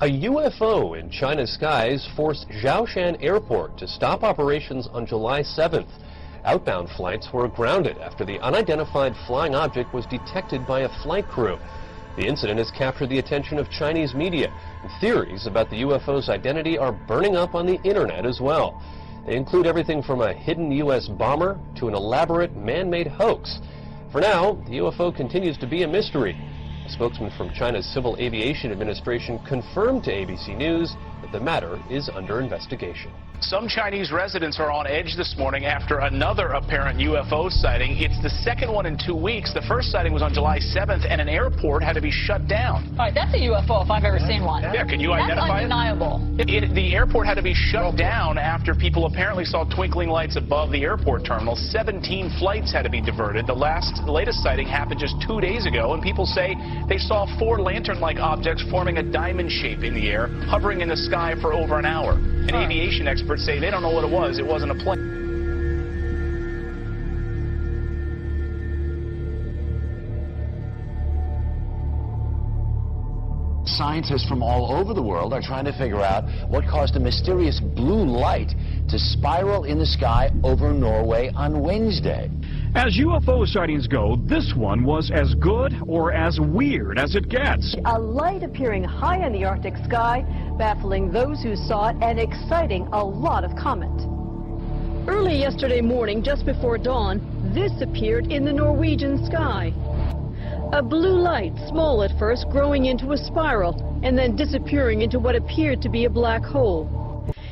A UFO in China's skies forced Zhoushan Airport to stop operations on July 7th. Outbound flights were grounded after the unidentified flying object was detected by a flight crew. The incident has captured the attention of Chinese media, and theories about the UFO's identity are burning up on the internet as well. They include everything from a hidden U.S. bomber to an elaborate man-made hoax. For now, the UFO continues to be a mystery. A spokesman from China's Civil Aviation Administration confirmed to ABC News that the matter is under investigation. Some Chinese residents are on edge this morning after another apparent UFO sighting. It's the second one in 2 weeks. The first sighting was on July 7th, and an airport had to be shut down. All right, that's a UFO if I've ever seen one. Yeah, can you identify it? That's undeniable. The airport had to be shut down after people apparently saw twinkling lights above the airport terminal. 17 flights had to be diverted. The latest sighting happened just 2 days ago, and people say they saw 4 lantern-like objects forming a diamond shape in the air, hovering in the sky for over an hour. And aviation experts say they don't know what it was. It wasn't a plane. Scientists from all over the world are trying to figure out what caused a mysterious blue light to spiral in the sky over Norway on Wednesday. As UFO sightings go, this one was as good or as weird as it gets. A light appearing high in the Arctic sky, baffling those who saw it and exciting a lot of comment. Early yesterday morning, just before dawn, this appeared in the Norwegian sky. A blue light, small at first, growing into a spiral and then disappearing into what appeared to be a black hole.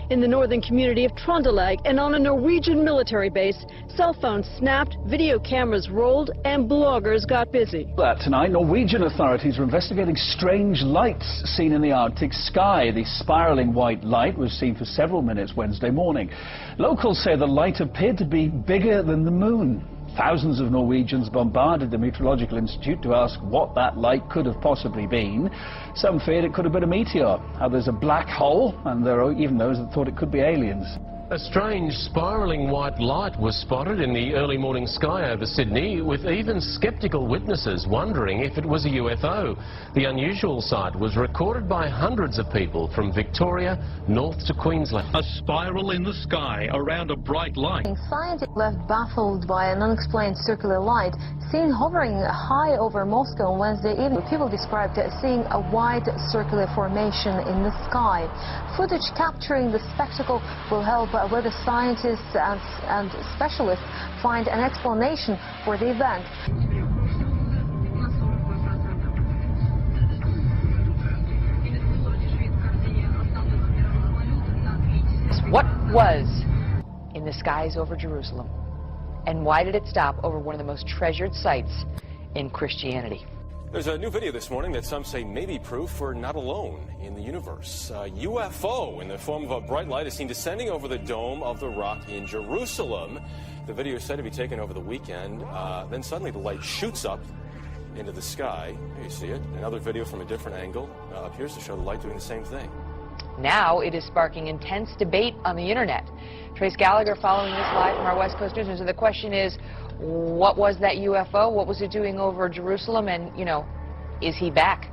In the northern community of Trøndelag and on a Norwegian military base, cell phones snapped, video cameras rolled, and bloggers got busy. Tonight, Norwegian authorities are investigating strange lights seen in the Arctic sky. The spiraling white light was seen for several minutes Wednesday morning. Locals say the light appeared to be bigger than the moon. Thousands of Norwegians bombarded the Meteorological Institute to ask what that light could have possibly been. Some feared it could have been a meteor, others a black hole, and there are even those that thought it could be aliens. A strange spiralling white light was spotted in the early morning sky over Sydney, with even sceptical witnesses wondering if it was a UFO. The unusual sight was recorded by hundreds of people from Victoria north to Queensland. A spiral in the sky around a bright light. Scientists left baffled by an unexplained circular light seen hovering high over Moscow on Wednesday evening. People described seeing a wide circular formation in the sky. Footage capturing the spectacle will help whether scientists and specialists find an explanation for the event. What was in the skies over Jerusalem, and why did it stop over one of the most treasured sites in Christianity? There's a new video this morning that some say may be proof we're not alone in the universe. A UFO in the form of a bright light is seen descending over the Dome of the Rock in Jerusalem. The video is said to be taken over the weekend. Then suddenly the light shoots up into the sky. Here you see it. Another video from a different angle appears to show the light doing the same thing. Now it is sparking intense debate on the internet. Trace Gallagher following this live from our West Coast News. So the question is, what was that UFO? What was it doing over Jerusalem? And, you know, is he back?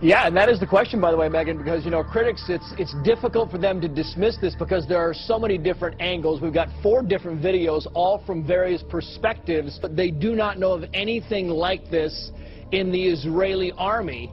Yeah, and that is the question, by the way, Megan, because, you know, critics, it's difficult for them to dismiss this because there are so many different angles. We've got 4 different videos, all from various perspectives, but they do not know of anything like this in the Israeli army.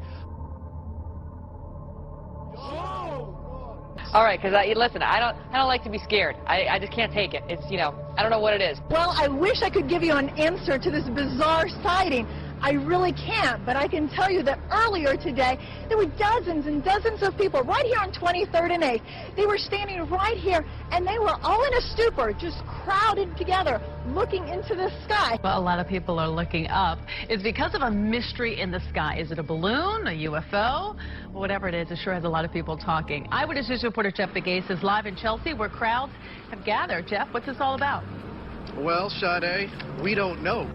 All right, because listen, I don't like to be scared. I just can't take it. It's, you know, I don't know what it is. Well, I wish I could give you an answer to this bizarre sighting. I really can't, but I can tell you that earlier today, there were dozens and dozens of people right here on 23rd and 8th. They were standing right here, and they were all in a stupor, just crowded together, looking into the sky. Well, a lot of people are looking up. It's because of a mystery in the sky. Is it a balloon, a UFO? Whatever it is, it sure has a lot of people talking. Eyewitness News reporter Jeff Begase is live in Chelsea, where crowds have gathered. Jeff, what's this all about? Well, Sade, we don't know.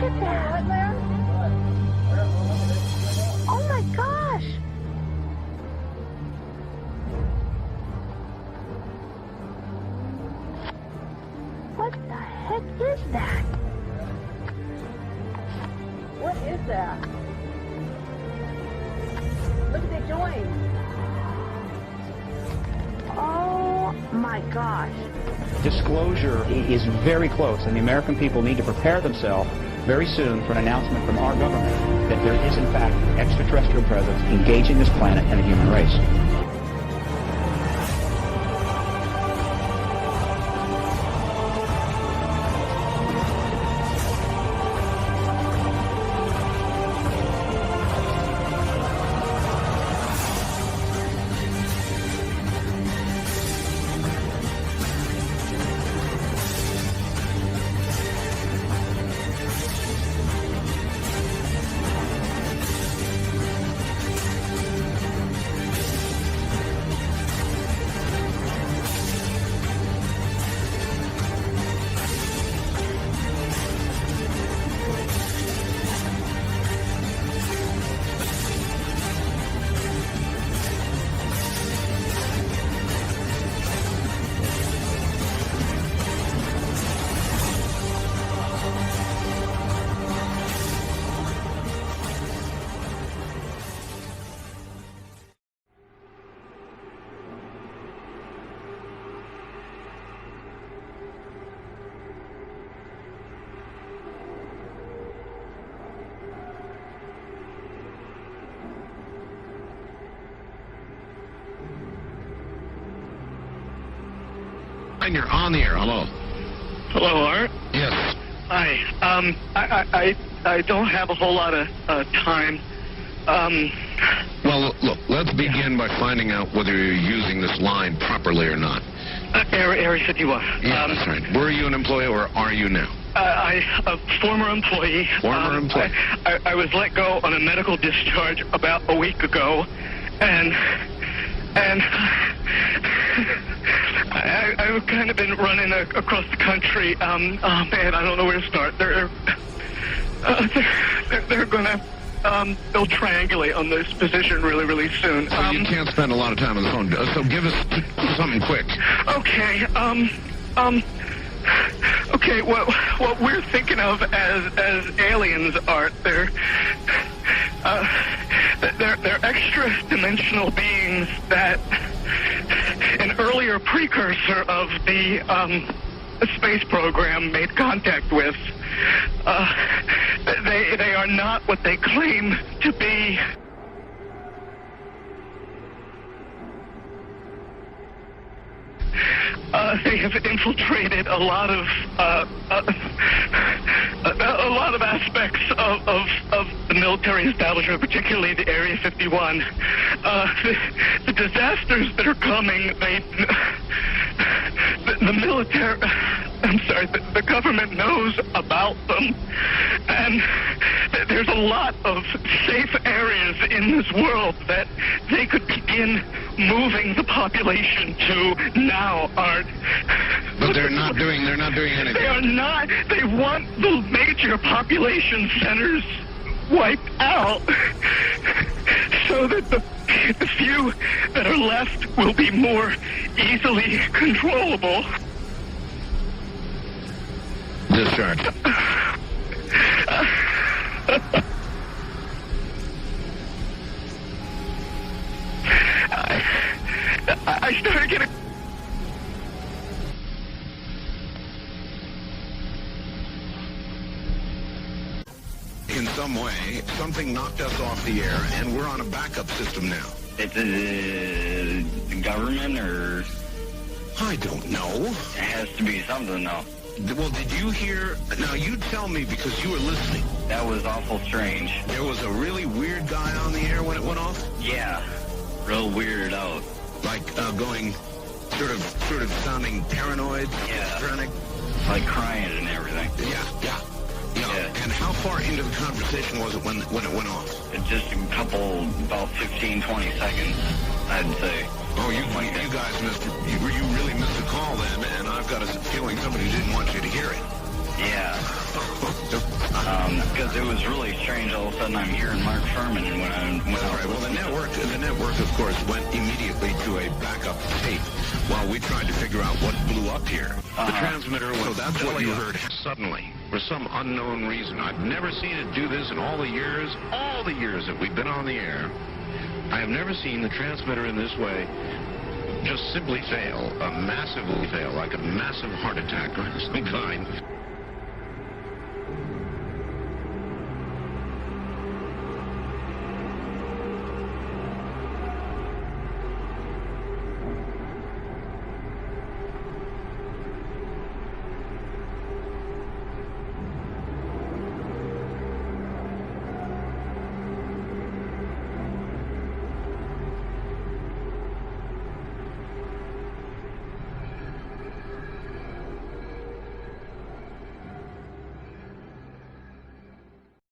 at that. Oh my gosh. What the heck is that? What is that? Look at the joint. Oh my gosh. Disclosure is very close, and the American people need to prepare themselves very soon for an announcement from our government that there is, in fact, extraterrestrial presence engaging this planet and the human race. You're on the air. Hello. Hello, Art. Yes. Hi. I don't have a whole lot of time. Well, look, let's begin by finding out whether you're using this line properly or not. Area 51. Yeah, that's right. Were you an employee or are you now? A former employee. Former employee. I was let go on a medical discharge about a week ago, and I've kind of been running across the country. Oh man, I don't know where to start. They're gonna they'll triangulate on this position really soon. So you can't spend a lot of time on the phone. So give us something quick. Okay. Okay. What we're thinking of as aliens, Art, they're extra-dimensional beings that an earlier precursor of the space program made contact with. They are not what they claim to be. They have infiltrated a lot of aspects of the military establishment, particularly the Area 51. The disasters that are coming, the military, the government knows about them, and there's a lot of safe areas in this world that they could begin moving the population to now, Art. But they're not doing anything. They are not. They want the major population centers wiped out so that the few that are left will be more easily controllable. Discharge. I started getting... In some way, something knocked us off the air, and we're on a backup system now. It's the government, or... I don't know. It has to be something, though. Well, did you hear... Now, you tell me, because you were listening. That was awful strange. There was a really weird guy on the air when it went off? Yeah. Real weirded out. Like, going... Sort of sounding paranoid? Yeah. Schizophrenic? Like crying and everything. Yeah. And how far into the conversation was it when it went off? Just a couple, about 15, 20 seconds, I'd say. Oh, you guys missed it. You really missed a call then, and I've got a feeling somebody didn't want you to hear it. Yeah. Because it was really strange. All of a sudden, I'm hearing Mark Furman when I Right. Well, the network, of course, went immediately to a backup tape while we tried to figure out what blew up here. The transmitter was... So that's what you heard suddenly, for some unknown reason. I've never seen it do this in all the years that we've been on the air. I have never seen the transmitter in this way just simply fail, massively fail, like a massive heart attack or some kind.